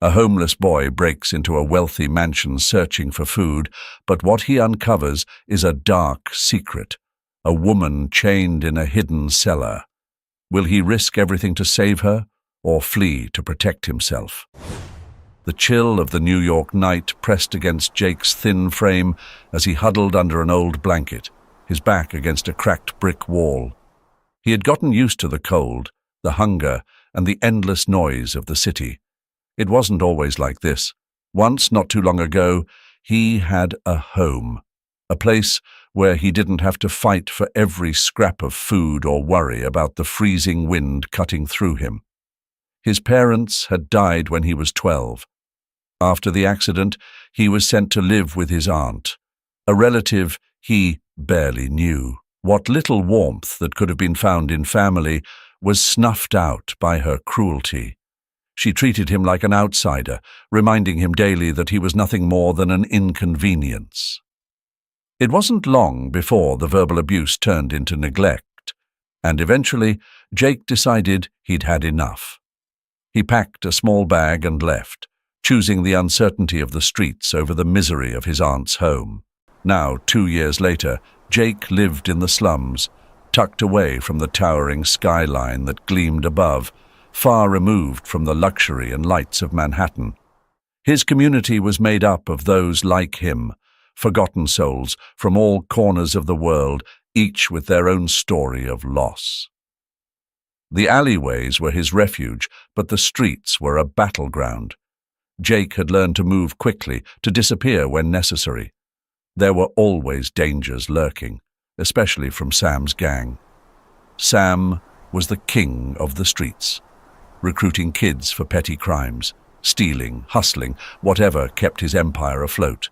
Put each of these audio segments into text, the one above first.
A homeless boy breaks into a wealthy mansion searching for food, but what he uncovers is a dark secret, a woman chained in a hidden cellar. Will he risk everything to save her, or flee to protect himself? The chill of the New York night pressed against Jake's thin frame as he huddled under an old blanket, his back against a cracked brick wall. He had gotten used to the cold, the hunger, and the endless noise of the city. It wasn't always like this. Once, not too long ago, he had a home, a place where he didn't have to fight for every scrap of food or worry about the freezing wind cutting through him. His parents had died when he was 12. After the accident, he was sent to live with his aunt, a relative he barely knew. What little warmth that could have been found in family was snuffed out by her cruelty. She treated him like an outsider, reminding him daily that he was nothing more than an inconvenience. It wasn't long before the verbal abuse turned into neglect, and eventually Jake decided he'd had enough. He packed a small bag and left, choosing the uncertainty of the streets over the misery of his aunt's home. Now, 2 years later, Jake lived in the slums, tucked away from the towering skyline that gleamed above, far removed from the luxury and lights of Manhattan. His community was made up of those like him, forgotten souls from all corners of the world, each with their own story of loss. The alleyways were his refuge, but the streets were a battleground. Jake had learned to move quickly, to disappear when necessary. There were always dangers lurking, especially from Sam's gang. Sam was the king of the streets, recruiting kids for petty crimes, stealing, hustling, whatever kept his empire afloat.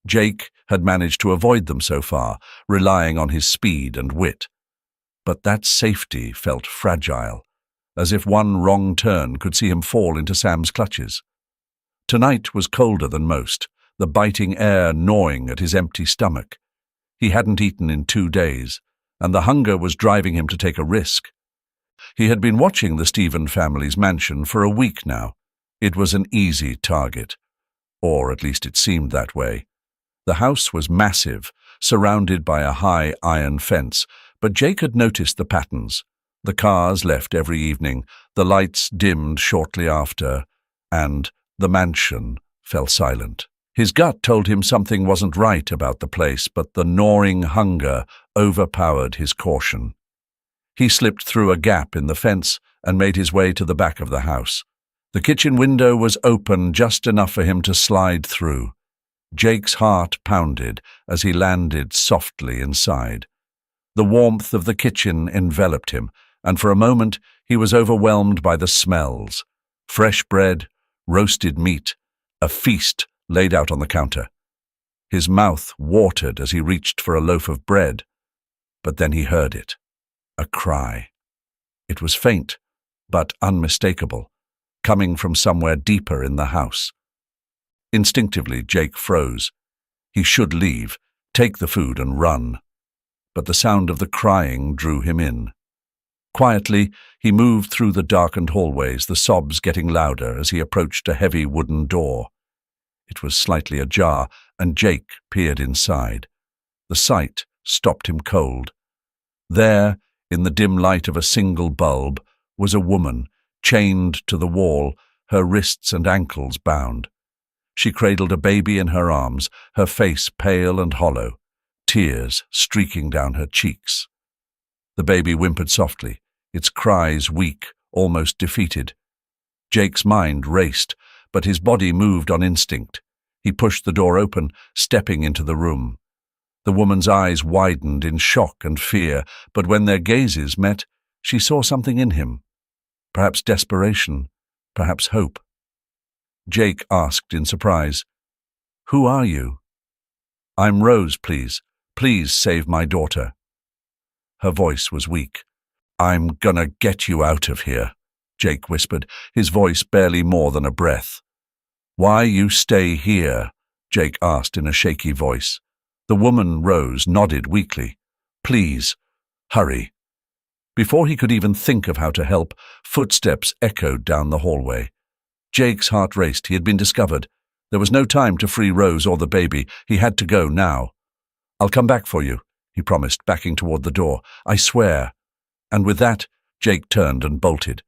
Jake had managed to avoid them so far, relying on his speed and wit. But that safety felt fragile, as if one wrong turn could see him fall into Sam's clutches. Tonight was colder than most, the biting air gnawing at his empty stomach. He hadn't eaten in 2 days, and the hunger was driving him to take a risk. He had been watching the Stephen family's mansion for a week now. It was an easy target, or at least it seemed that way. The house was massive, surrounded by a high iron fence, but Jake had noticed the patterns. The cars left every evening, the lights dimmed shortly after, and the mansion fell silent. His gut told him something wasn't right about the place, but the gnawing hunger overpowered his caution. He slipped through a gap in the fence and made his way to the back of the house. The kitchen window was open just enough for him to slide through. Jake's heart pounded as he landed softly inside. The warmth of the kitchen enveloped him, and for a moment he was overwhelmed by the smells. Fresh bread, roasted meat, a feast laid out on the counter. His mouth watered as he reached for a loaf of bread, but then he heard it. A cry. It was faint, but unmistakable, coming from somewhere deeper in the house. Instinctively, Jake froze. He should leave, take the food and run. But the sound of the crying drew him in. Quietly, he moved through the darkened hallways, the sobs getting louder as he approached a heavy wooden door. It was slightly ajar, and Jake peered inside. The sight stopped him cold. There, in the dim light of a single bulb, was a woman, chained to the wall, her wrists and ankles bound. She cradled a baby in her arms, her face pale and hollow, tears streaking down her cheeks. The baby whimpered softly, its cries weak, almost defeated. Jake's mind raced, but his body moved on instinct. He pushed the door open, stepping into the room. The woman's eyes widened in shock and fear, but when their gazes met, she saw something in him. Perhaps desperation, perhaps hope. Jake asked in surprise, "Who are you?" "I'm Rose, please. Please save my daughter." Her voice was weak. "I'm gonna get you out of here," Jake whispered, his voice barely more than a breath. "Why you stay here?" Jake asked in a shaky voice. The woman Rose nodded weakly. "Please, hurry." Before he could even think of how to help, footsteps echoed down the hallway. Jake's heart raced. He had been discovered. There was no time to free Rose or the baby. He had to go now. "I'll come back for you," he promised, backing toward the door. "I swear." And with that, Jake turned and bolted.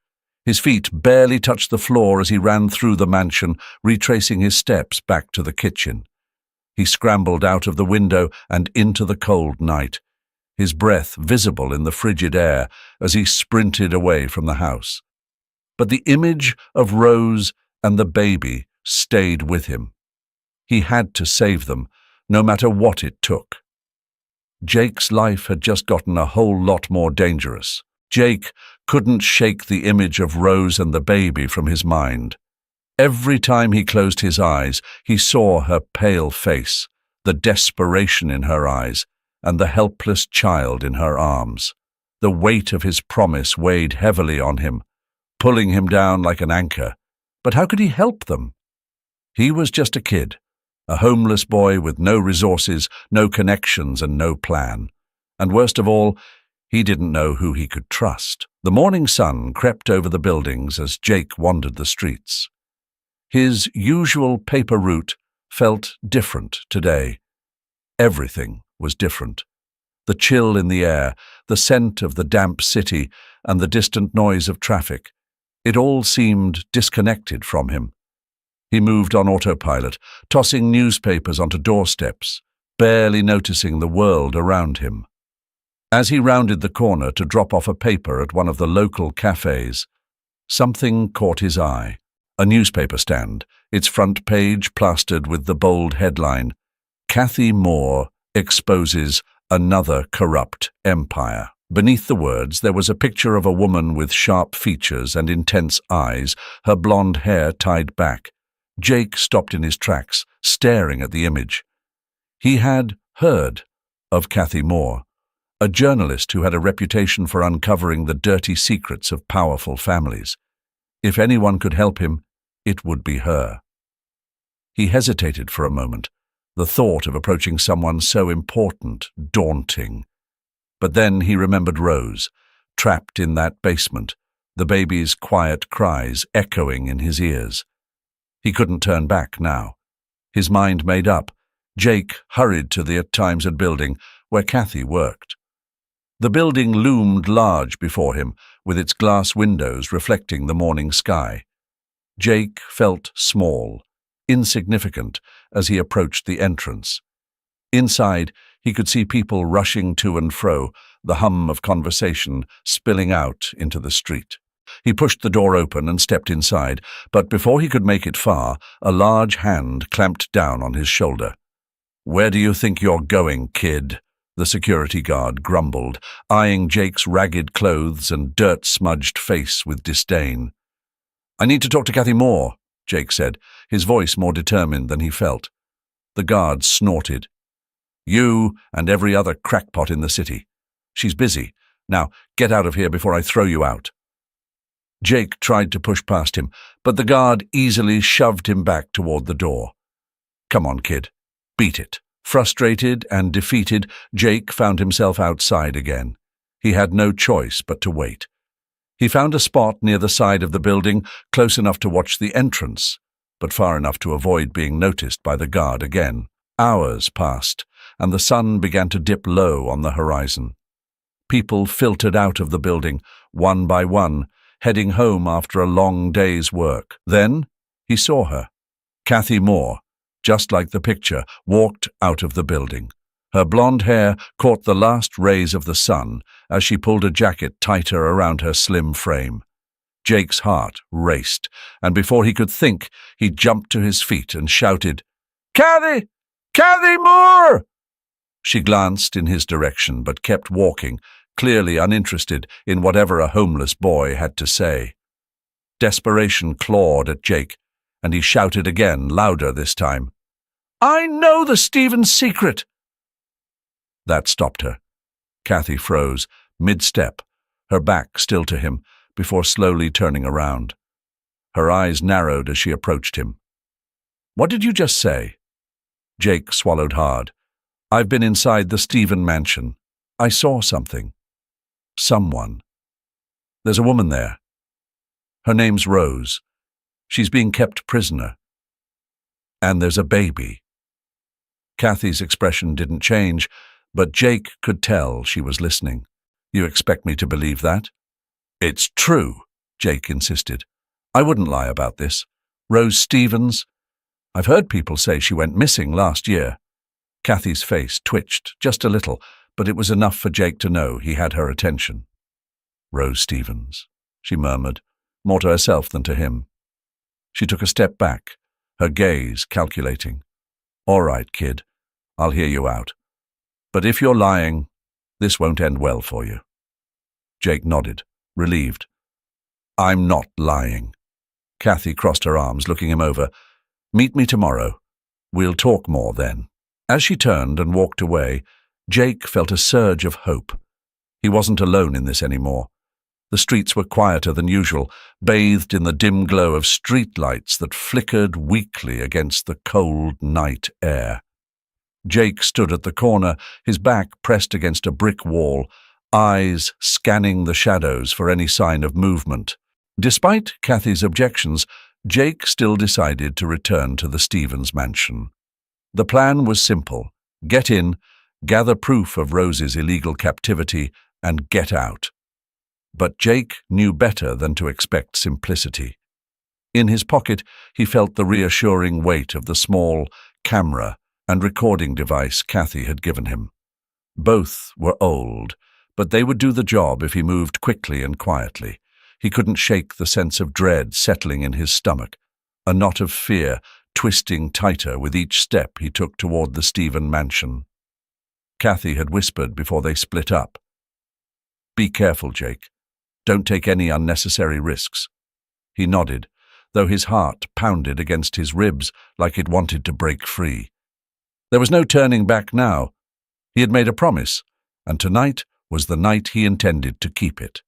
His feet barely touched the floor as he ran through the mansion, retracing his steps back to the kitchen. He scrambled out of the window and into the cold night, his breath visible in the frigid air as he sprinted away from the house. But the image of Rose and the baby stayed with him. He had to save them, no matter what it took. Jake's life had just gotten a whole lot more dangerous. Jake couldn't shake the image of Rose and the baby from his mind. Every time he closed his eyes, he saw her pale face, the desperation in her eyes, and the helpless child in her arms. The weight of his promise weighed heavily on him, pulling him down like an anchor. But how could he help them? He was just a kid, a homeless boy with no resources, no connections, and no plan. And worst of all, he didn't know who he could trust. The morning sun crept over the buildings as Jake wandered the streets. His usual paper route felt different today. Everything was different. The chill in the air, the scent of the damp city, and the distant noise of traffic. It all seemed disconnected from him. He moved on autopilot, tossing newspapers onto doorsteps, barely noticing the world around him. As he rounded the corner to drop off a paper at one of the local cafes, something caught his eye. A newspaper stand, its front page plastered with the bold headline, "Cathy Moore exposes another corrupt empire." Beneath the words, there was a picture of a woman with sharp features and intense eyes, her blonde hair tied back. Jake stopped in his tracks, staring at the image. He had heard of Cathy Moore, a journalist who had a reputation for uncovering the dirty secrets of powerful families. If anyone could help him, it would be her. He hesitated for a moment, the thought of approaching someone so important daunting. But then he remembered Rose, trapped in that basement, the baby's quiet cries echoing in his ears. He couldn't turn back now. His mind made up, Jake hurried to the Times building where Cathy worked. The building loomed large before him, with its glass windows reflecting the morning sky. Jake felt small, insignificant as he approached the entrance. Inside, he could see people rushing to and fro, the hum of conversation spilling out into the street. He pushed the door open and stepped inside, but before he could make it far, a large hand clamped down on his shoulder. "Where do you think you're going, kid?" the security guard grumbled, eyeing Jake's ragged clothes and dirt-smudged face with disdain. "I need to talk to Cathy Moore," Jake said, his voice more determined than he felt. The guard snorted. "You and every other crackpot in the city. She's busy. Now, get out of here before I throw you out." Jake tried to push past him, but the guard easily shoved him back toward the door. "Come on, kid. Beat it." Frustrated and defeated, Jake found himself outside again. He had no choice but to wait. He found a spot near the side of the building, close enough to watch the entrance, but far enough to avoid being noticed by the guard again. Hours passed, and the sun began to dip low on the horizon. People filtered out of the building, one by one, heading home after a long day's work. Then he saw her. Cathy Moore, just like the picture, walked out of the building. Her blonde hair caught the last rays of the sun as she pulled a jacket tighter around her slim frame. Jake's heart raced, and before he could think, he jumped to his feet and shouted, "Cathy! Cathy Moore!" She glanced in his direction but kept walking, clearly uninterested in whatever a homeless boy had to say. Desperation clawed at Jake, and he shouted again, louder this time, "I know the Stevens secret!" That stopped her. Cathy froze, mid-step, her back still to him, before slowly turning around. Her eyes narrowed as she approached him. "What did you just say?" Jake swallowed hard. "I've been inside the Steven mansion. I saw something. Someone. There's a woman there. Her name's Rose. She's being kept prisoner. And there's a baby. Kathy's expression didn't change, but Jake could tell she was listening. You expect me to believe that? It's true, Jake insisted. I wouldn't lie about this. Rose Stevens? I've heard people say she went missing last year. Kathy's face twitched just a little, but it was enough for Jake to know he had her attention. Rose Stevens, she murmured, more to herself than to him. She took a step back, her gaze calculating. All right, kid, I'll hear you out. But if you're lying, this won't end well for you. Jake nodded, relieved. I'm not lying. Kathy crossed her arms, looking him over. Meet me tomorrow. We'll talk more then. As she turned and walked away, Jake felt a surge of hope. He wasn't alone in this anymore. The streets were quieter than usual, bathed in the dim glow of streetlights that flickered weakly against the cold night air. Jake stood at the corner, his back pressed against a brick wall, eyes scanning the shadows for any sign of movement. Despite Kathy's objections, Jake still decided to return to the Stevens mansion. The plan was simple: get in, gather proof of Rose's illegal captivity, and get out. But Jake knew better than to expect simplicity. In his pocket, he felt the reassuring weight of the small camera and recording device Kathy had given him. Both were old, but they would do the job if he moved quickly and quietly. He couldn't shake the sense of dread settling in his stomach, a knot of fear twisting tighter with each step he took toward the Steven mansion. Kathy had whispered before they split up. Be careful, Jake. Don't take any unnecessary risks. He nodded, though his heart pounded against his ribs like it wanted to break free. There was no turning back now. He had made a promise, and tonight was the night he intended to keep it.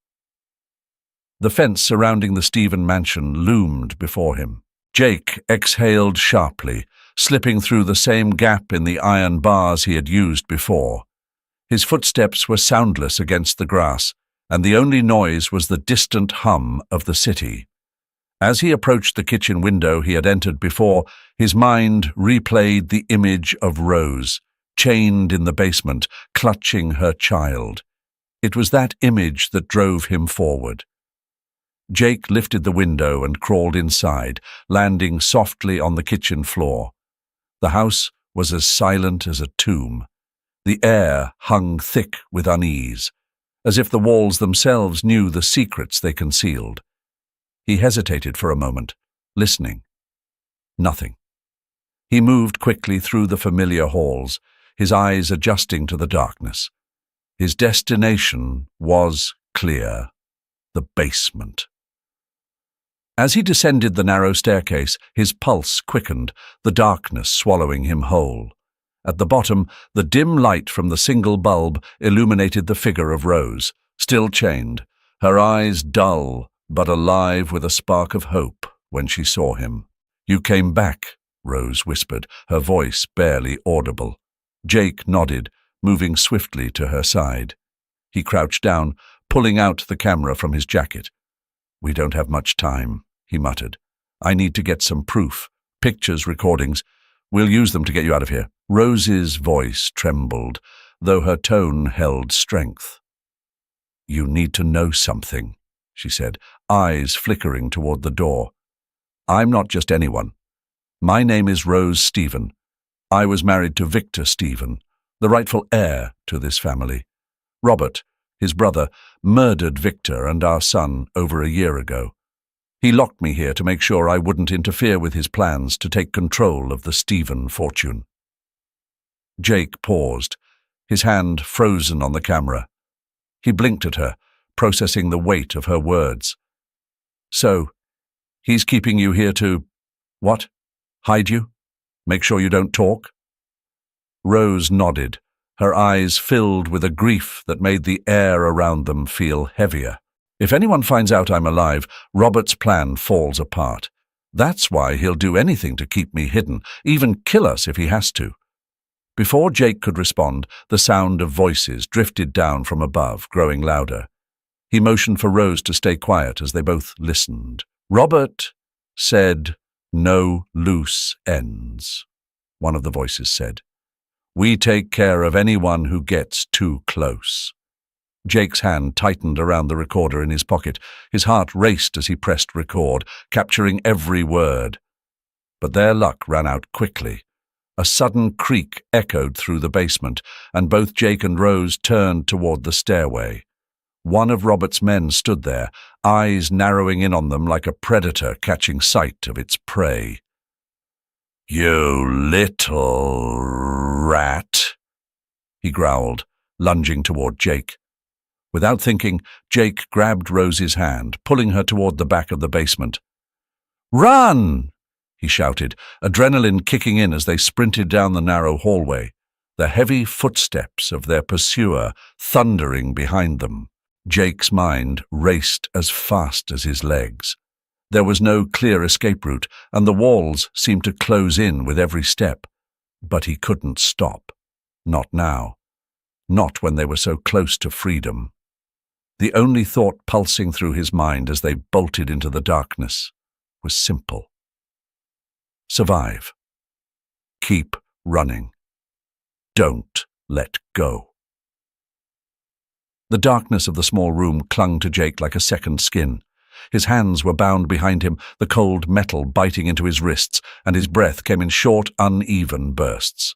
The fence surrounding the Steven mansion loomed before him. Jake exhaled sharply, slipping through the same gap in the iron bars he had used before. His footsteps were soundless against the grass, and the only noise was the distant hum of the city. As he approached the kitchen window he had entered before, his mind replayed the image of Rose, chained in the basement, clutching her child. It was that image that drove him forward. Jake lifted the window and crawled inside, landing softly on the kitchen floor. The house was as silent as a tomb. The air hung thick with unease, as if the walls themselves knew the secrets they concealed. He hesitated for a moment, listening. Nothing. He moved quickly through the familiar halls, his eyes adjusting to the darkness. His destination was clear: the basement. As he descended the narrow staircase, his pulse quickened, the darkness swallowing him whole. At the bottom, the dim light from the single bulb illuminated the figure of Rose, still chained, her eyes dull but alive with a spark of hope when she saw him. "You came back," Rose whispered, her voice barely audible. Jake nodded, moving swiftly to her side. He crouched down, pulling out the camera from his jacket. "We don't have much time," he muttered. "I need to get some proof. Pictures, recordings. We'll use them to get you out of here." Rose's voice trembled, though her tone held strength. "You need to know something," she said, eyes flickering toward the door. "I'm not just anyone. My name is Rose Steven. I was married to Victor Steven, the rightful heir to this family. Robert, his brother, murdered Victor and our son over a year ago. He locked me here to make sure I wouldn't interfere with his plans to take control of the Steven fortune." Jake paused, his hand frozen on the camera. He blinked at her, processing the weight of her words. "So, he's keeping you here to, what? Hide you? Make sure you don't talk?" Rose nodded, her eyes filled with a grief that made the air around them feel heavier. "If anyone finds out I'm alive, Robert's plan falls apart. That's why he'll do anything to keep me hidden, even kill us if he has to." Before Jake could respond, the sound of voices drifted down from above, growing louder. He motioned for Rose to stay quiet as they both listened. "Robert," said, "No loose ends," one of the voices said. "We take care of anyone who gets too close." Jake's hand tightened around the recorder in his pocket. His heart raced as he pressed record, capturing every word. But their luck ran out quickly. A sudden creak echoed through the basement, and both Jake and Rose turned toward the stairway. One of Robert's men stood there, eyes narrowing in on them like a predator catching sight of its prey. "You little rat," he growled, lunging toward Jake. Without thinking, Jake grabbed Rose's hand, pulling her toward the back of the basement. "Run!" he shouted, adrenaline kicking in as they sprinted down the narrow hallway, the heavy footsteps of their pursuer thundering behind them. Jake's mind raced as fast as his legs. There was no clear escape route, and the walls seemed to close in with every step. But he couldn't stop. Not now. Not when they were so close to freedom. The only thought pulsing through his mind as they bolted into the darkness was simple. Survive. Keep running. Don't let go. The darkness of the small room clung to Jake like a second skin. His hands were bound behind him, the cold metal biting into his wrists, and his breath came in short, uneven bursts.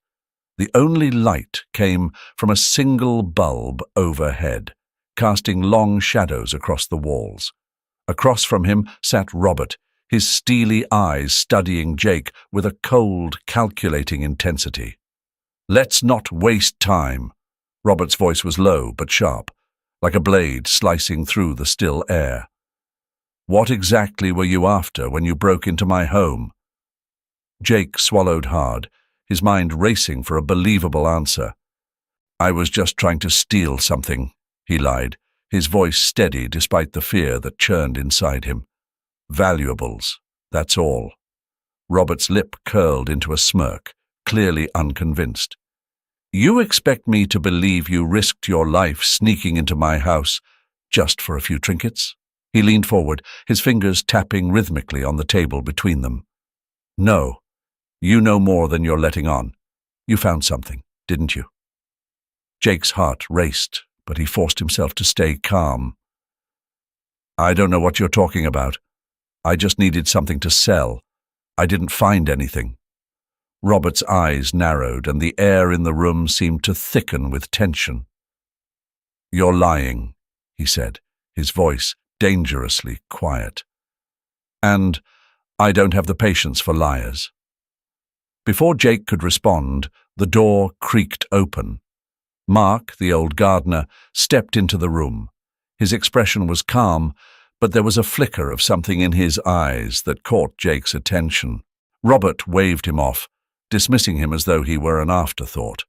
The only light came from a single bulb overhead, casting long shadows across the walls. Across from him sat Robert, his steely eyes studying Jake with a cold, calculating intensity. "Let's not waste time." Robert's voice was low but sharp, like a blade slicing through the still air. "What exactly were you after when you broke into my home?" Jake swallowed hard, his mind racing for a believable answer. "I was just trying to steal something," he lied, his voice steady despite the fear that churned inside him. "Valuables, that's all." Robert's lip curled into a smirk, clearly unconvinced. "You expect me to believe you risked your life sneaking into my house just for a few trinkets?" He leaned forward, his fingers tapping rhythmically on the table between them. "No, you know more than you're letting on. You found something, didn't you?" Jake's heart raced, but he forced himself to stay calm. "I don't know what you're talking about. I just needed something to sell. I didn't find anything." Robert's eyes narrowed, and the air in the room seemed to thicken with tension. "You're lying," he said, his voice dangerously quiet. "And I don't have the patience for liars." Before Jake could respond, the door creaked open. Mark, the old gardener, stepped into the room. His expression was calm, but there was a flicker of something in his eyes that caught Jake's attention. Robert waved him off, dismissing him as though he were an afterthought.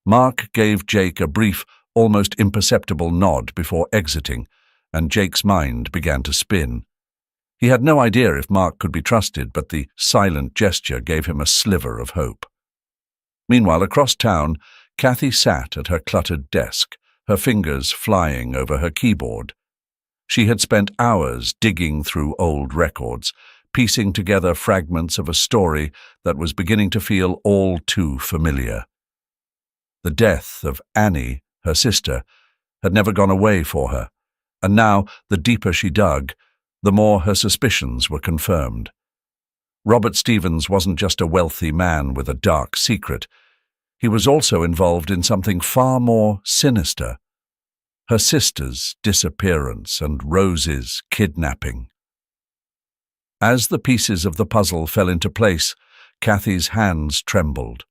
Mark gave Jake a brief, almost imperceptible nod before exiting, and Jake's mind began to spin. He had no idea if Mark could be trusted, but the silent gesture gave him a sliver of hope. Meanwhile, across town, Kathy sat at her cluttered desk, her fingers flying over her keyboard. She had spent hours digging through old records, piecing together fragments of a story that was beginning to feel all too familiar. The death of Annie, her sister, had never gone away for her, and now, the deeper she dug, the more her suspicions were confirmed. Robert Stevens wasn't just a wealthy man with a dark secret. He was also involved in something far more sinister: her sister's disappearance and Rose's kidnapping. As the pieces of the puzzle fell into place, Kathy's hands trembled.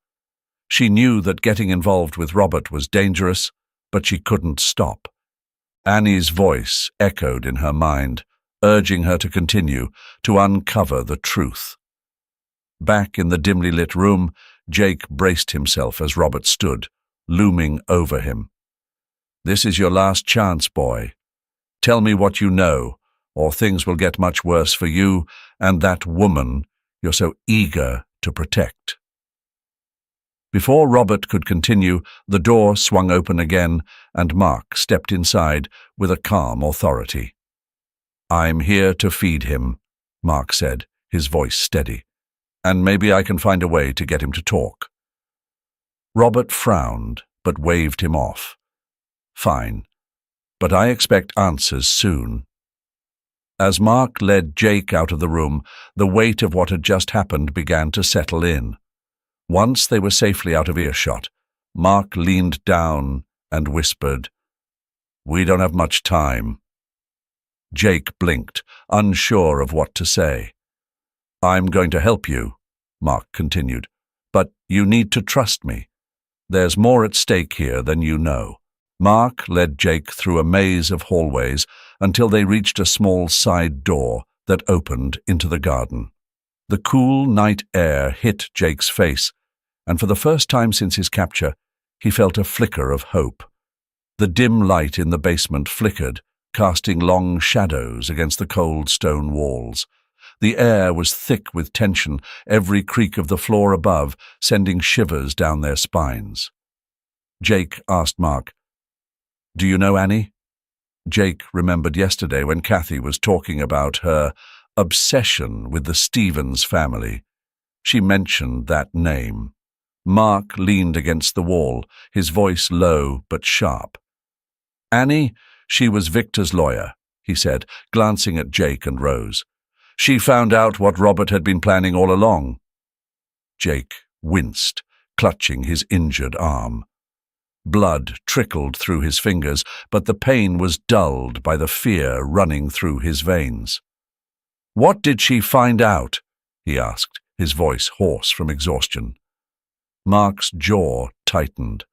She knew that getting involved with Robert was dangerous, but she couldn't stop. Annie's voice echoed in her mind, urging her to continue, to uncover the truth. Back in the dimly lit room, Jake braced himself as Robert stood, looming over him. "This is your last chance, boy. Tell me what you know, or things will get much worse for you and that woman you're so eager to protect." Before Robert could continue, the door swung open again, and Mark stepped inside with a calm authority. "I'm here to feed him," Mark said, his voice steady. "And maybe I can find a way to get him to talk." Robert frowned, but waved him off. "Fine, but I expect answers soon." As Mark led Jake out of the room, the weight of what had just happened began to settle in. Once they were safely out of earshot, Mark leaned down and whispered, "We don't have much time." Jake blinked, unsure of what to say. "I'm going to help you," Mark continued, "but you need to trust me. There's more at stake here than you know." Mark led Jake through a maze of hallways until they reached a small side door that opened into the garden. The cool night air hit Jake's face, and for the first time since his capture, he felt a flicker of hope. The dim light in the basement flickered, casting long shadows against the cold stone walls. The air was thick with tension, every creak of the floor above sending shivers down their spines. Jake asked Mark, "Do you know Annie?" Jake remembered yesterday when Kathy was talking about her obsession with the Stevens family. She mentioned that name. Mark leaned against the wall, his voice low but sharp. "Annie, she was Victor's lawyer," he said, glancing at Jake and Rose. "She found out what Robert had been planning all along." Jake winced, clutching his injured arm. Blood trickled through his fingers, but the pain was dulled by the fear running through his veins. "What did she find out?" he asked, his voice hoarse from exhaustion. Mark's jaw tightened.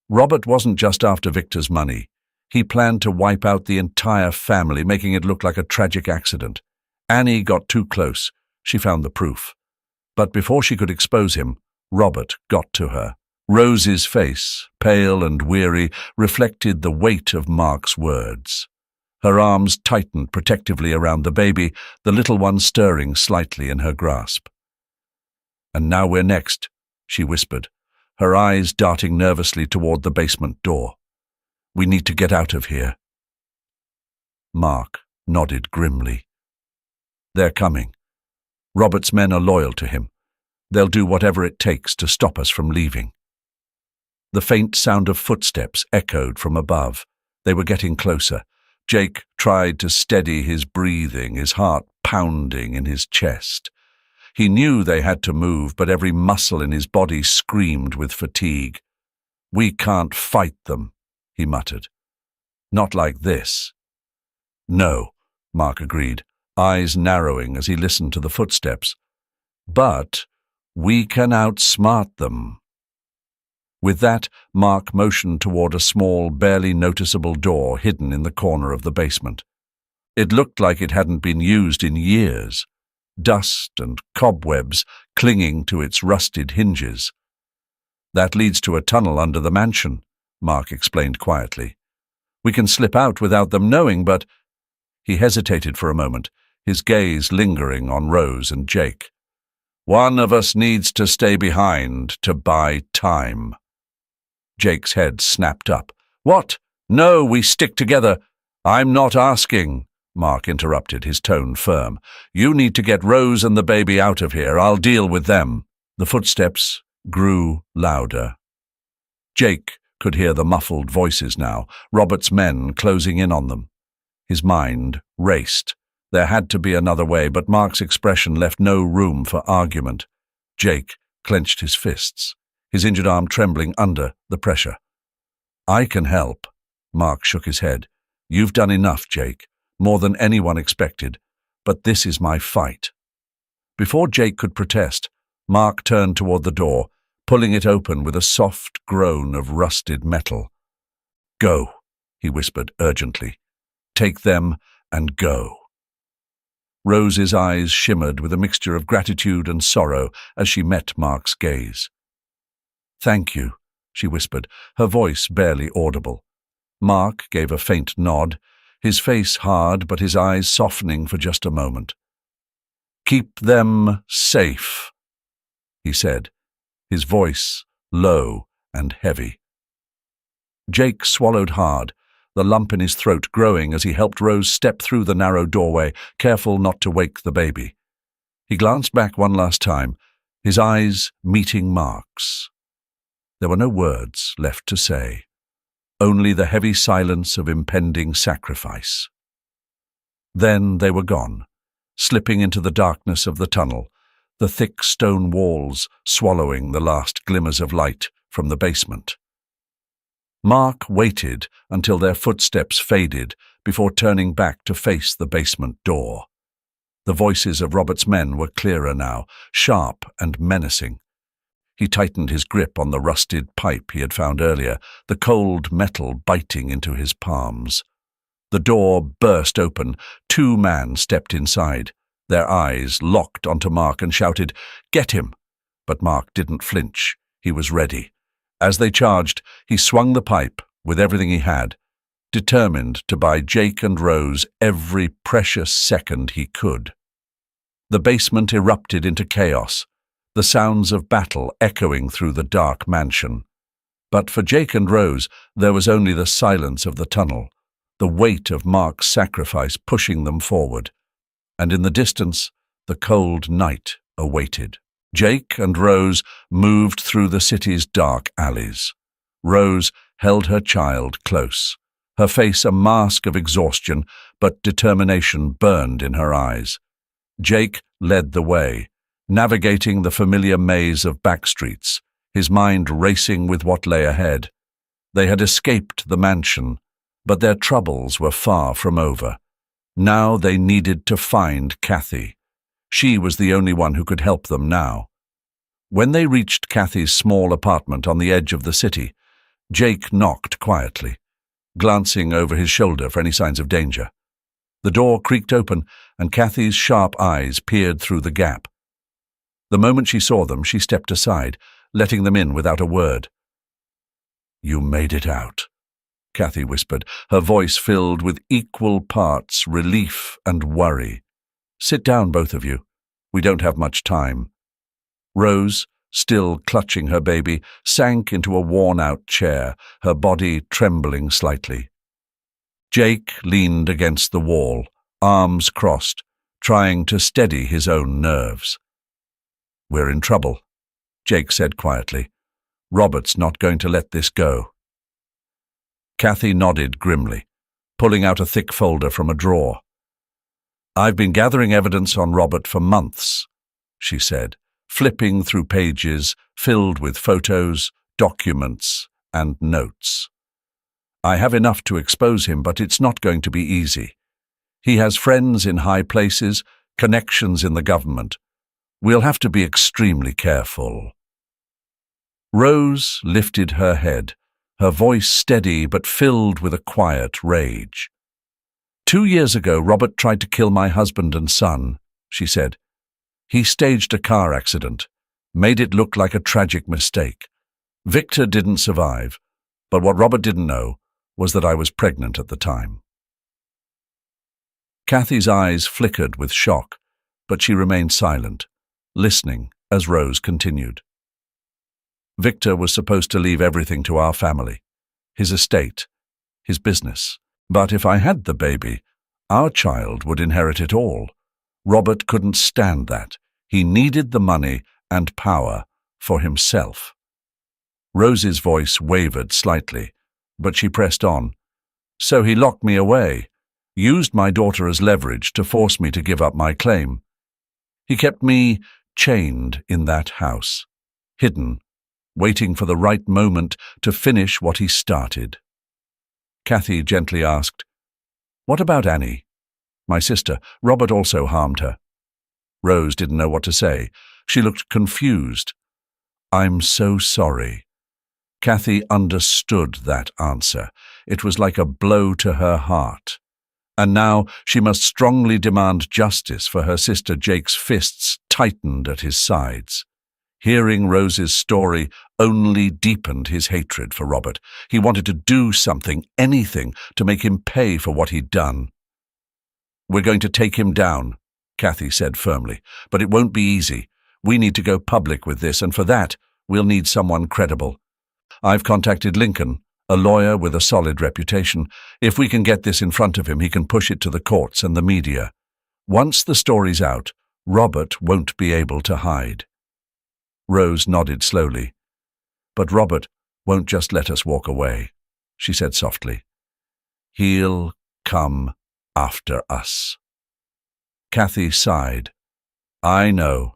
Robert wasn't just after Victor's money. He planned to wipe out the entire family, making it look like a tragic accident. Annie got too close. She found the proof. But before she could expose him, Robert got to her. Rose's face, pale and weary, reflected the weight of Mark's words. Her arms tightened protectively around the baby, the little one stirring slightly in her grasp. "And now we're next," she whispered, her eyes darting nervously toward the basement door. "We need to get out of here." Mark nodded grimly. "They're coming. Robert's men are loyal to him. They'll do whatever it takes to stop us from leaving." The faint sound of footsteps echoed from above. They were getting closer. Jake tried to steady his breathing, his heart pounding in his chest. He knew they had to move, but every muscle in his body screamed with fatigue. "We can't fight them," he muttered. "Not like this." "No," Mark agreed, eyes narrowing as he listened to the footsteps. "But we can outsmart them." With that, Mark motioned toward a small, barely noticeable door hidden in the corner of the basement. It looked like it hadn't been used in years, dust and cobwebs clinging to its rusted hinges. "That leads to a tunnel under the mansion," Mark explained quietly. "We can slip out without them knowing, but—" He hesitated for a moment, his gaze lingering on Rose and Jake. "One of us needs to stay behind to buy time." Jake's head snapped up. "What? No, we stick together." "I'm not asking," Mark interrupted, his tone firm. "You need to get Rose and the baby out of here. I'll deal with them." The footsteps grew louder. Jake could hear the muffled voices now, Robert's men closing in on them. His mind raced. There had to be another way, but Mark's expression left no room for argument. Jake clenched his fists, his injured arm trembling under the pressure. "I can help." Mark shook his head. "You've done enough, Jake, more than anyone expected, but this is my fight." Before Jake could protest, Mark turned toward the door, pulling it open with a soft groan of rusted metal. "Go," he whispered urgently. "Take them and go." Rose's eyes shimmered with a mixture of gratitude and sorrow as she met Mark's gaze. "Thank you," she whispered, her voice barely audible. Mark gave a faint nod, his face hard but his eyes softening for just a moment. "Keep them safe," he said, his voice low and heavy. Jake swallowed hard, the lump in his throat growing as he helped Rose step through the narrow doorway, careful not to wake the baby. He glanced back one last time, his eyes meeting Mark's. There were no words left to say, only the heavy silence of impending sacrifice. Then they were gone, slipping into the darkness of the tunnel, the thick stone walls swallowing the last glimmers of light from the basement. Mark waited until their footsteps faded before turning back to face the basement door. The voices of Robert's men were clearer now, sharp and menacing. He tightened his grip on the rusted pipe he had found earlier, the cold metal biting into his palms. The door burst open. 2 men stepped inside, their eyes locked onto Mark, and shouted, "Get him!" But Mark didn't flinch. He was ready. As they charged, he swung the pipe with everything he had, determined to buy Jake and Rose every precious second he could. The basement erupted into chaos, the sounds of battle echoing through the dark mansion. But for Jake and Rose, there was only the silence of the tunnel, the weight of Mark's sacrifice pushing them forward. And in the distance, the cold night awaited. Jake and Rose moved through the city's dark alleys. Rose held her child close, her face a mask of exhaustion, but determination burned in her eyes. Jake led the way, navigating the familiar maze of backstreets, his mind racing with what lay ahead. They had escaped the mansion, but their troubles were far from over. Now they needed to find Kathy. She was the only one who could help them now. When they reached Kathy's small apartment on the edge of the city, Jake knocked quietly, glancing over his shoulder for any signs of danger. The door creaked open, and Kathy's sharp eyes peered through the gap. The moment she saw them, she stepped aside, letting them in without a word. "You made it out," Kathy whispered, her voice filled with equal parts relief and worry. "Sit down, both of you. We don't have much time." Rose, still clutching her baby, sank into a worn-out chair, her body trembling slightly. Jake leaned against the wall, arms crossed, trying to steady his own nerves. "We're in trouble," Jake said quietly. "Robert's not going to let this go." Kathy nodded grimly, pulling out a thick folder from a drawer. "I've been gathering evidence on Robert for months," she said, flipping through pages filled with photos, documents, and notes. "I have enough to expose him, but it's not going to be easy. He has friends in high places, connections in the government. We'll have to be extremely careful." Rose lifted her head, her voice steady but filled with a quiet rage. "2 years ago, Robert tried to kill my husband and son," she said. "He staged a car accident, made it look like a tragic mistake. Victor didn't survive, but what Robert didn't know was that I was pregnant at the time." Kathy's eyes flickered with shock, but she remained silent, listening as Rose continued. "Victor was supposed to leave everything to our family, his estate, his business. But if I had the baby, our child would inherit it all. Robert couldn't stand that. He needed the money and power for himself." Rose's voice wavered slightly, but she pressed on. "So he locked me away, used my daughter as leverage to force me to give up my claim. He kept me chained in that house, hidden, waiting for the right moment to finish what he started." Kathy gently asked, "What about Annie? My sister. Robert also harmed her." Rose didn't know what to say. She looked confused. "I'm so sorry." Kathy understood that answer. It was like a blow to her heart. And now she must strongly demand justice for her sister. Jake's fists tightened at his sides. Hearing Rose's story only deepened his hatred for Robert. He wanted to do something, anything, to make him pay for what he'd done. "We're going to take him down," Kathy said firmly, "but it won't be easy. We need to go public with this, and for that, we'll need someone credible. I've contacted Lincoln, a lawyer with a solid reputation. If we can get this in front of him, he can push it to the courts and the media. Once the story's out, Robert won't be able to hide. Rose nodded slowly. But Robert won't just let us walk away, she said softly. He'll come after us. Kathy sighed. I know.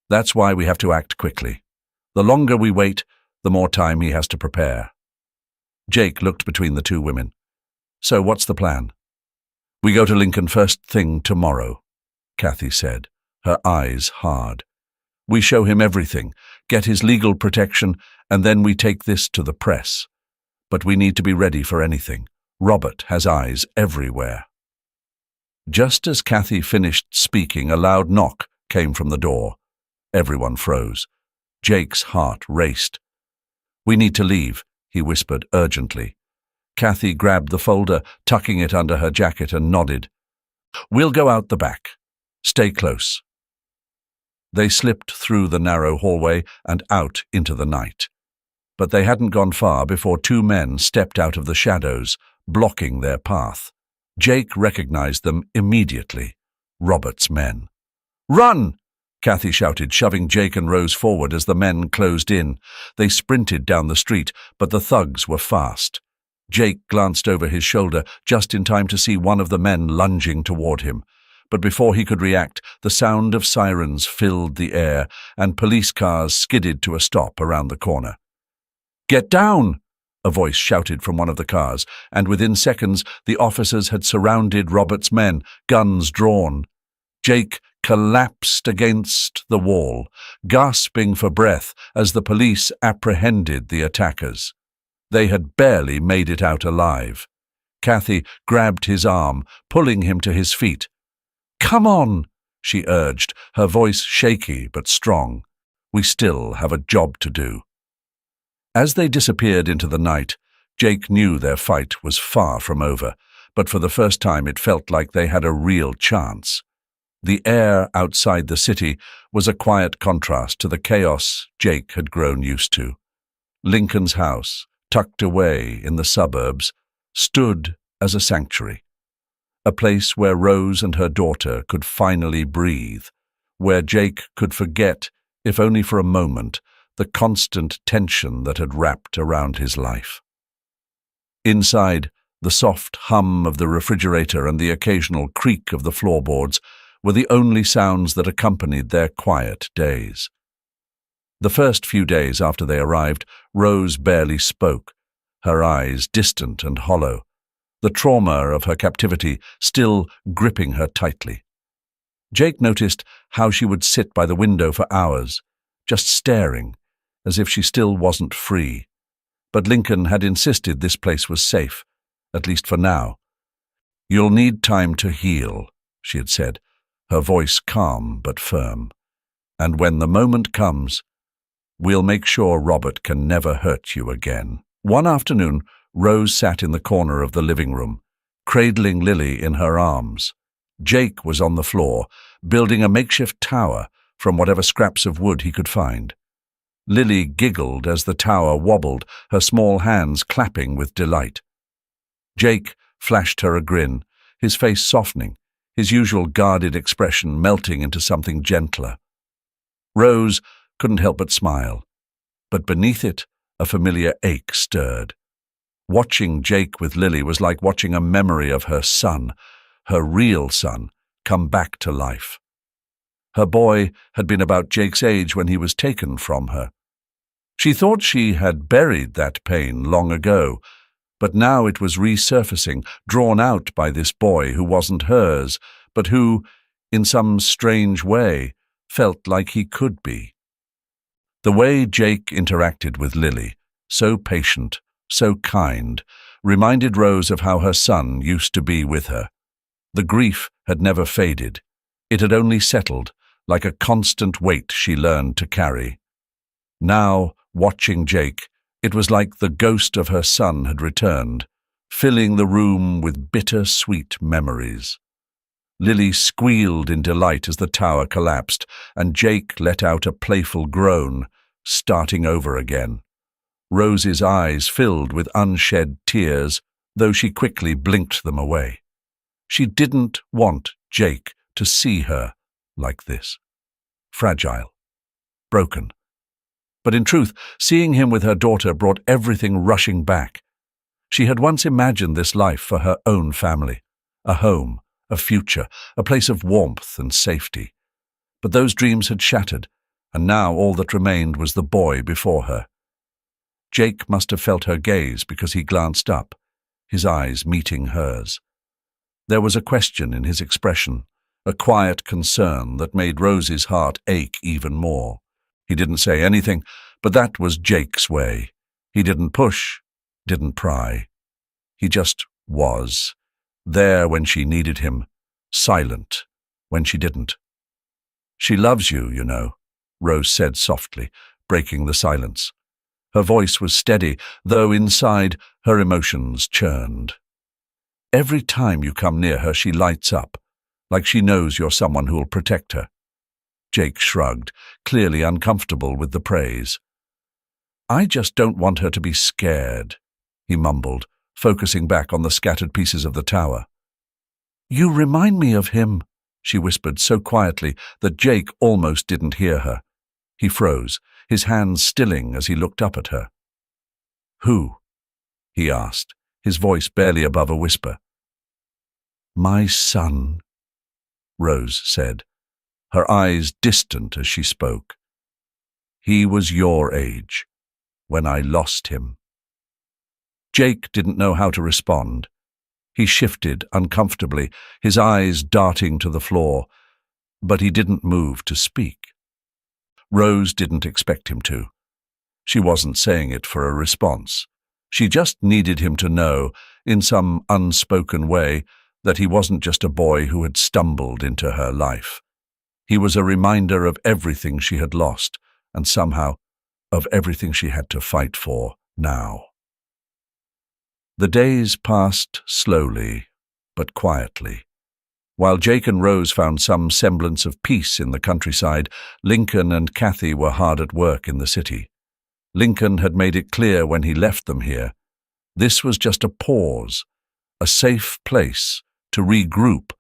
That's why we have to act quickly. The longer we wait, the more time he has to prepare. Jake looked between the two women. So what's the plan? We go to Lincoln first thing tomorrow, Kathy said, her eyes hard. We show him everything, get his legal protection, and then we take this to the press. But we need to be ready for anything. Robert has eyes everywhere. Just as Kathy finished speaking, a loud knock came from the door. Everyone froze. Jake's heart raced. We need to leave, he whispered urgently. Kathy grabbed the folder, tucking it under her jacket, and nodded. We'll go out the back. Stay close. They slipped through the narrow hallway and out into the night. But they hadn't gone far before two men stepped out of the shadows, blocking their path. Jake recognized them immediately. Robert's men. Run! Kathy shouted, shoving Jake and Rose forward as the men closed in. They sprinted down the street, but the thugs were fast. Jake glanced over his shoulder just in time to see one of the men lunging toward him. But before he could react, the sound of sirens filled the air, and police cars skidded to a stop around the corner. Get down! A voice shouted from one of the cars, and within seconds the officers had surrounded Robert's men, guns drawn. Jake collapsed against the wall, gasping for breath as the police apprehended the attackers. They had barely made it out alive. Kathy grabbed his arm, pulling him to his feet. Come on, she urged, her voice shaky but strong. We still have a job to do. As they disappeared into the night, Jake knew their fight was far from over, but for the first time it felt like they had a real chance. The air outside the city was a quiet contrast to the chaos Jake had grown used to. Lincoln's house, tucked away in the suburbs, stood as a sanctuary, a place where Rose and her daughter could finally breathe, where Jake could forget, if only for a moment, the constant tension that had wrapped around his life. Inside, the soft hum of the refrigerator and the occasional creak of the floorboards were the only sounds that accompanied their quiet days. The first few days after they arrived, Rose barely spoke, her eyes distant and hollow, the trauma of her captivity still gripping her tightly. Jake noticed how she would sit by the window for hours, just staring, as if she still wasn't free. But Lincoln had insisted this place was safe, at least for now. You'll need time to heal, she had said, her voice calm but firm. And when the moment comes, we'll make sure Robert can never hurt you again. One afternoon, Rose sat in the corner of the living room, cradling Lily in her arms. Jake was on the floor, building a makeshift tower from whatever scraps of wood he could find. Lily giggled as the tower wobbled, her small hands clapping with delight. Jake flashed her a grin, his face softening, his usual guarded expression melting into something gentler. Rose couldn't help but smile, but beneath it a familiar ache stirred. Watching Jake with Lily was like watching a memory of her son, her real son, come back to life. Her boy had been about Jake's age when he was taken from her. She thought she had buried that pain long ago, but now it was resurfacing, drawn out by this boy who wasn't hers, but who, in some strange way, felt like he could be. The way Jake interacted with Lily, so patient, so kind, reminded Rose of how her son used to be with her. The grief had never faded. It had only settled, like a constant weight she learned to carry. Now, watching Jake, it was like the ghost of her son had returned, filling the room with bitter-sweet memories. Lily squealed in delight as the tower collapsed, and Jake let out a playful groan, starting over again. Rose's eyes filled with unshed tears, though she quickly blinked them away. She didn't want Jake to see her like this. Fragile. Broken. But in truth, seeing him with her daughter brought everything rushing back. She had once imagined this life for her own family, a home, a future, a place of warmth and safety. But those dreams had shattered, and now all that remained was the boy before her. Jake must have felt her gaze because he glanced up, his eyes meeting hers. There was a question in his expression, a quiet concern that made Rose's heart ache even more. He didn't say anything, but that was Jake's way. He didn't push, didn't pry. He just was, there when she needed him, silent when she didn't. "She loves you, you know," Rose said softly, breaking the silence. Her voice was steady, though inside her emotions churned. "Every time you come near her, she lights up, like she knows you're someone who'll protect her." Jake shrugged, clearly uncomfortable with the praise. "I just don't want her to be scared," he mumbled, focusing back on the scattered pieces of the tower. "You remind me of him," she whispered so quietly that Jake almost didn't hear her. He froze, his hands stilling as he looked up at her. "Who?" he asked, his voice barely above a whisper. "My son," Rose said, her eyes distant as she spoke. "He was your age, when I lost him." Jake didn't know how to respond. He shifted uncomfortably, his eyes darting to the floor, but he didn't move to speak. Rose didn't expect him to. She wasn't saying it for a response. She just needed him to know, in some unspoken way, that he wasn't just a boy who had stumbled into her life. He was a reminder of everything she had lost, and somehow of everything she had to fight for now. The days passed slowly, but quietly. While Jake and Rose found some semblance of peace in the countryside, Lincoln and Kathy were hard at work in the city. Lincoln had made it clear when he left them here. This was just a pause, a safe place to regroup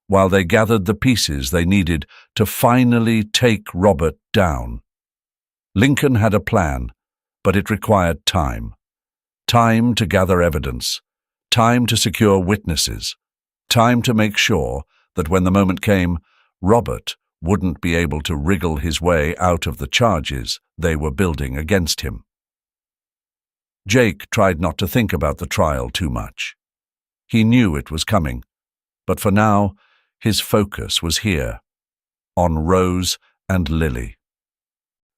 while they gathered the pieces they needed to finally take Robert down. Lincoln had a plan, but it required time. Time to gather evidence, time to secure witnesses, time to make sure that when the moment came, Robert wouldn't be able to wriggle his way out of the charges they were building against him. Jake tried not to think about the trial too much. He knew it was coming, but for now, his focus was here, on Rose and Lily.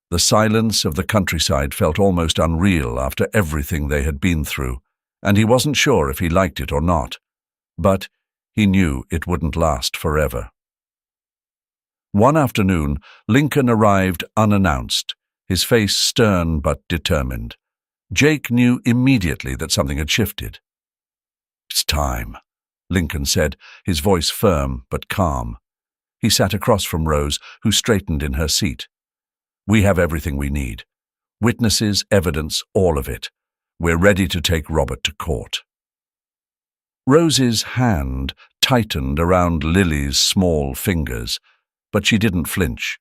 The silence of the countryside felt almost unreal after everything they had been through, and he wasn't sure if he liked it or not, but he knew it wouldn't last forever. One afternoon, Lincoln arrived unannounced, his face stern but determined. Jake knew immediately that something had shifted. "It's time," Lincoln said, his voice firm but calm. He sat across from Rose, who straightened in her seat. "We have everything we need. Witnesses, evidence, all of it. We're ready to take Robert to court." Rose's hand tightened around Lily's small fingers, but she didn't flinch.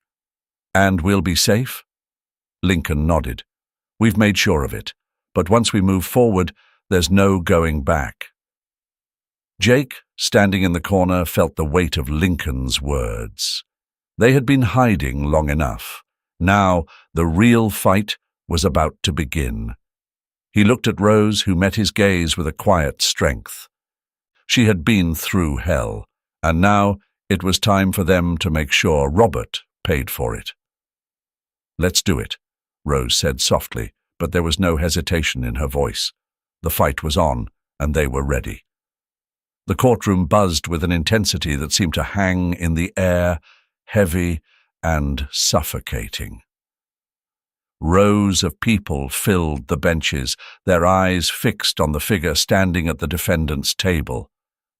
"And we'll be safe?" Lincoln nodded. "We've made sure of it, but once we move forward, there's no going back." Jake, standing in the corner, felt the weight of Lincoln's words. They had been hiding long enough. Now, the real fight was about to begin. He looked at Rose, who met his gaze with a quiet strength. She had been through hell, and now it was time for them to make sure Robert paid for it. "Let's do it," Rose said softly, but there was no hesitation in her voice. The fight was on, and they were ready. The courtroom buzzed with an intensity that seemed to hang in the air, heavy and suffocating. Rows of people filled the benches, their eyes fixed on the figure standing at the defendant's table.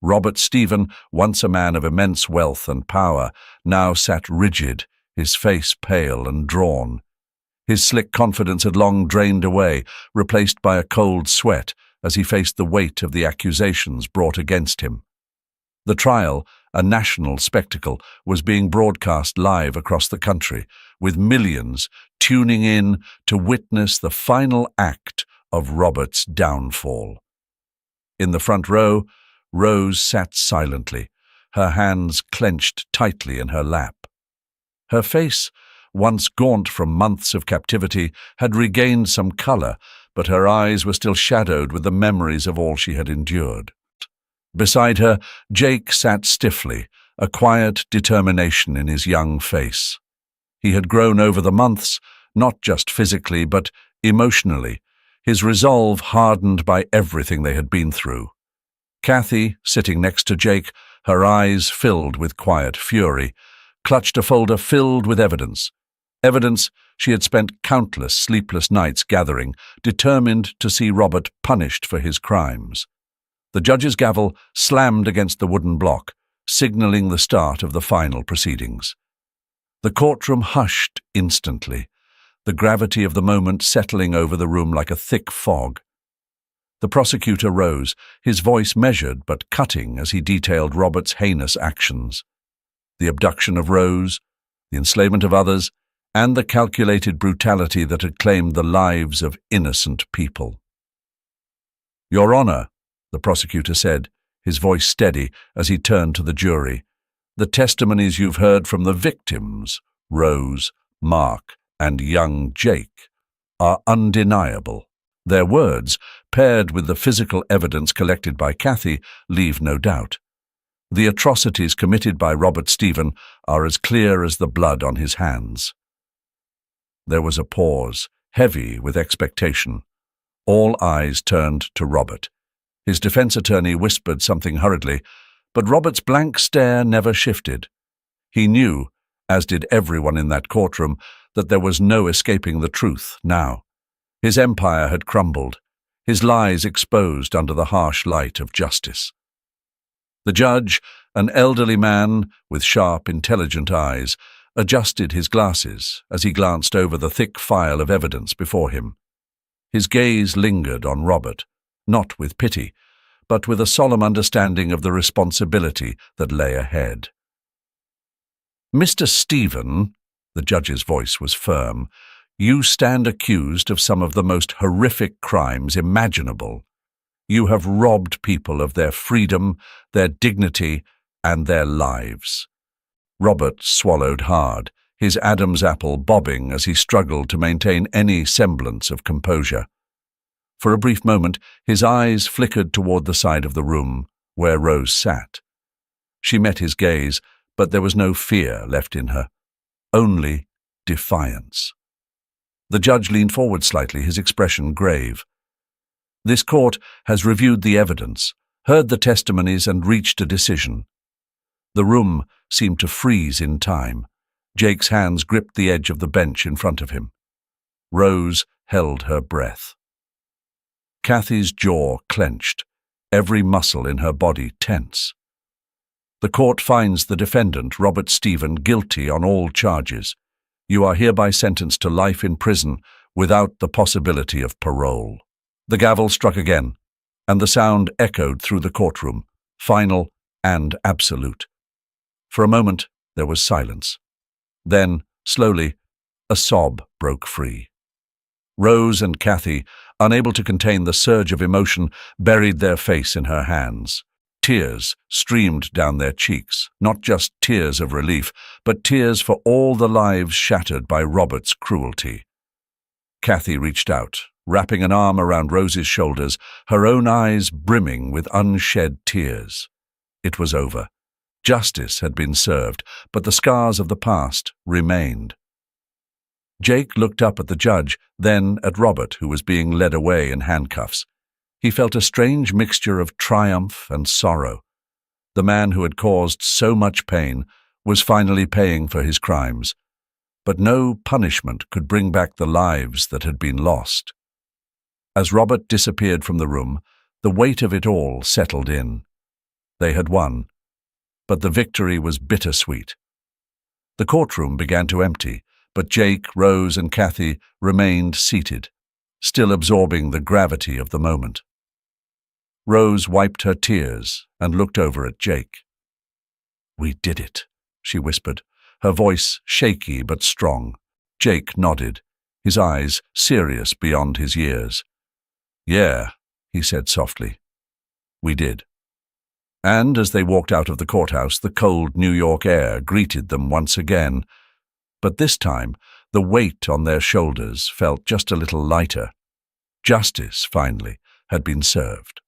Robert Stephen, once a man of immense wealth and power, now sat rigid, his face pale and drawn. His slick confidence had long drained away, replaced by a cold sweat as he faced the weight of the accusations brought against him. The trial, a national spectacle, was being broadcast live across the country, with millions tuning in to witness the final act of Robert's downfall. In the front row, Rose sat silently, her hands clenched tightly in her lap. Her face, once gaunt from months of captivity, had regained some color, but her eyes were still shadowed with the memories of all she had endured. Beside her, Jake sat stiffly, a quiet determination in his young face. He had grown over the months, not just physically, but emotionally, his resolve hardened by everything they had been through. Kathy, sitting next to Jake, her eyes filled with quiet fury, clutched a folder filled with evidence she had spent countless sleepless nights gathering, determined to see Robert punished for his crimes. The judge's gavel slammed against the wooden block, signaling the start of the final proceedings. The courtroom hushed instantly, the gravity of the moment settling over the room like a thick fog. The prosecutor rose, his voice measured but cutting as he detailed Robert's heinous actions. The abduction of Rose, the enslavement of others, and the calculated brutality that had claimed the lives of innocent people. "Your Honor," the prosecutor said, his voice steady as he turned to the jury, "the testimonies you've heard from the victims, Rose, Mark, and young Jake, are undeniable. Their words, paired with the physical evidence collected by Kathy, leave no doubt. The atrocities committed by Robert Stephen are as clear as the blood on his hands." There was a pause, heavy with expectation. All eyes turned to Robert. His defense attorney whispered something hurriedly, but Robert's blank stare never shifted. He knew, as did everyone in that courtroom, that there was no escaping the truth now. His empire had crumbled, his lies exposed under the harsh light of justice. The judge, an elderly man with sharp, intelligent eyes, adjusted his glasses as he glanced over the thick file of evidence before him. His gaze lingered on Robert, not with pity, but with a solemn understanding of the responsibility that lay ahead. "Mr. Stephen," the judge's voice was firm, "you stand accused of some of the most horrific crimes imaginable. You have robbed people of their freedom, their dignity, and their lives." Robert swallowed hard, his Adam's apple bobbing as he struggled to maintain any semblance of composure. For a brief moment, his eyes flickered toward the side of the room where Rose sat. She met his gaze, but there was no fear left in her, only defiance. The judge leaned forward slightly, his expression grave. "This court has reviewed the evidence, heard the testimonies, and reached a decision." The room seemed to freeze in time. Jake's hands gripped the edge of the bench in front of him. Rose held her breath. Kathy's jaw clenched, every muscle in her body tense. "The court finds the defendant, Robert Stephen, guilty on all charges. You are hereby sentenced to life in prison without the possibility of parole." The gavel struck again, and the sound echoed through the courtroom, final and absolute. For a moment, there was silence. Then, slowly, a sob broke free. Rose and Kathy, unable to contain the surge of emotion, buried their face in her hands. Tears streamed down their cheeks, not just tears of relief, but tears for all the lives shattered by Robert's cruelty. Kathy reached out, wrapping an arm around Rose's shoulders, her own eyes brimming with unshed tears. It was over. Justice had been served, but the scars of the past remained. Jake looked up at the judge, then at Robert, who was being led away in handcuffs. He felt a strange mixture of triumph and sorrow. The man who had caused so much pain was finally paying for his crimes, but no punishment could bring back the lives that had been lost. As Robert disappeared from the room, the weight of it all settled in. They had won, but the victory was bittersweet. The courtroom began to empty, but Jake, Rose, and Kathy remained seated, still absorbing the gravity of the moment. Rose wiped her tears and looked over at Jake. "We did it," she whispered, her voice shaky but strong. Jake nodded, his eyes serious beyond his years. "Yeah," he said softly. "We did." And as they walked out of the courthouse, the cold New York air greeted them once again. But this time, the weight on their shoulders felt just a little lighter. Justice, finally, had been served.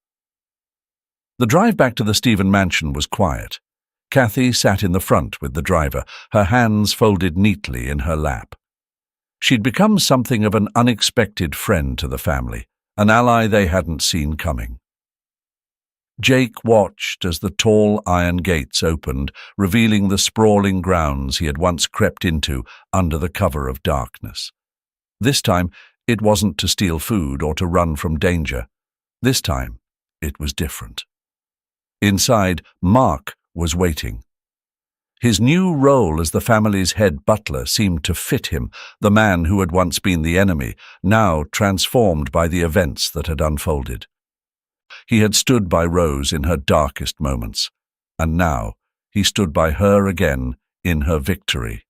The drive back to the Stephen mansion was quiet. Kathy sat in the front with the driver, her hands folded neatly in her lap. She'd become something of an unexpected friend to the family, an ally they hadn't seen coming. Jake watched as the tall iron gates opened, revealing the sprawling grounds he had once crept into under the cover of darkness. This time, it wasn't to steal food or to run from danger. This time, it was different. Inside, Mark was waiting. His new role as the family's head butler seemed to fit him, the man who had once been the enemy, now transformed by the events that had unfolded. He had stood by Rose in her darkest moments, and now he stood by her again in her victory.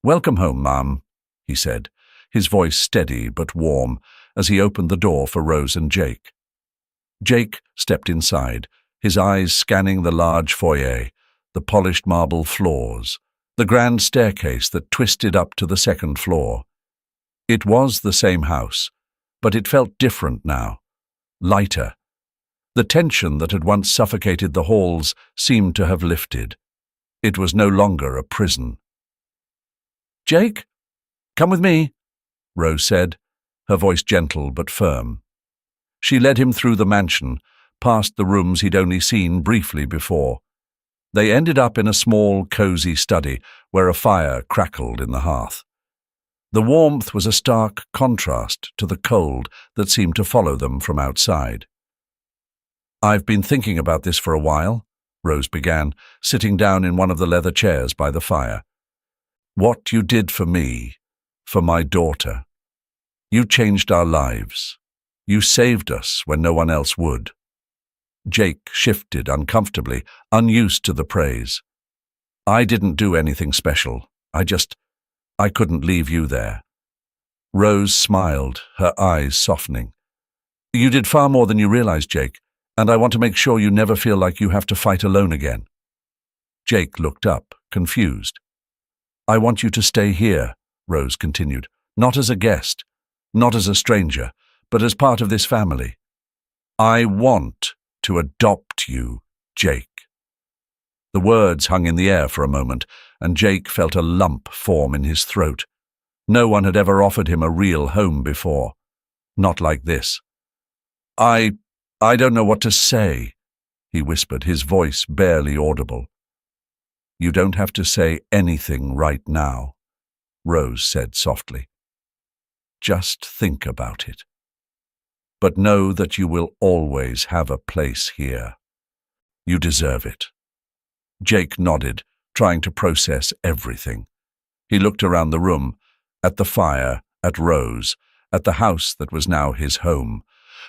"Welcome home, Ma'am," he said, his voice steady but warm, as he opened the door for Rose and Jake. Jake stepped inside, his eyes scanning the large foyer, the polished marble floors, the grand staircase that twisted up to the second floor. It was the same house, but it felt different now, lighter. The tension that had once suffocated the halls seemed to have lifted. It was no longer a prison. "Jake, come with me," Rose said, her voice gentle but firm. She led him through the mansion, past the rooms he'd only seen briefly before. They ended up in a small, cozy study where a fire crackled in the hearth. The warmth was a stark contrast to the cold that seemed to follow them from outside. "I've been thinking about this for a while," Rose began, sitting down in one of the leather chairs by the fire. "What you did for me, for my daughter. You changed our lives. You saved us when no one else would." Jake shifted uncomfortably, unused to the praise. "I didn't do anything special. I couldn't leave you there." Rose smiled, her eyes softening. "You did far more than you realize, Jake, and I want to make sure you never feel like you have to fight alone again." Jake looked up, confused. "I want you to stay here," Rose continued, "not as a guest, not as a stranger, but as part of this family. I want to adopt you, Jake." The words hung in the air for a moment, and Jake felt a lump form in his throat. No one had ever offered him a real home before. Not like this. I don't know what to say," he whispered, his voice barely audible. "You don't have to say anything right now," Rose said softly. "Just think about it. But know that you will always have a place here. You deserve it." Jake nodded, trying to process everything. He looked around the room, at the fire, at Rose, at the house that was now his home.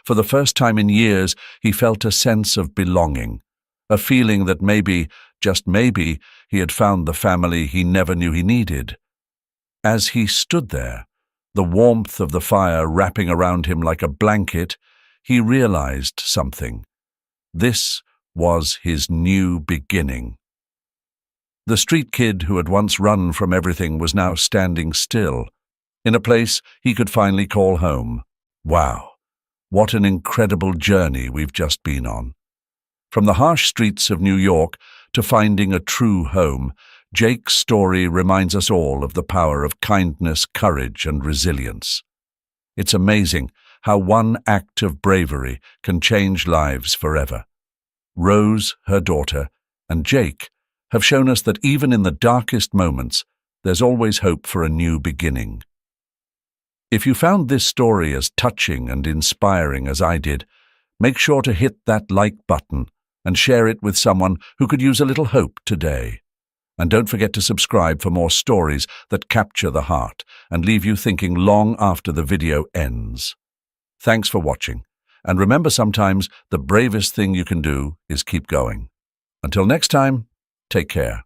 For the first time in years, he felt a sense of belonging, a feeling that maybe, just maybe, he had found the family he never knew he needed. As he stood there, the warmth of the fire wrapping around him like a blanket, he realized something. This was his new beginning. The street kid who had once run from everything was now standing still, in a place he could finally call home. Wow, what an incredible journey we've just been on. From the harsh streets of New York to finding a true home, Jake's story reminds us all of the power of kindness, courage, and resilience. It's amazing how one act of bravery can change lives forever. Rose, her daughter, and Jake have shown us that even in the darkest moments, there's always hope for a new beginning. If you found this story as touching and inspiring as I did, make sure to hit that like button and share it with someone who could use a little hope today. And don't forget to subscribe for more stories that capture the heart and leave you thinking long after the video ends. Thanks for watching, and remember, sometimes the bravest thing you can do is keep going. Until next time. Take care.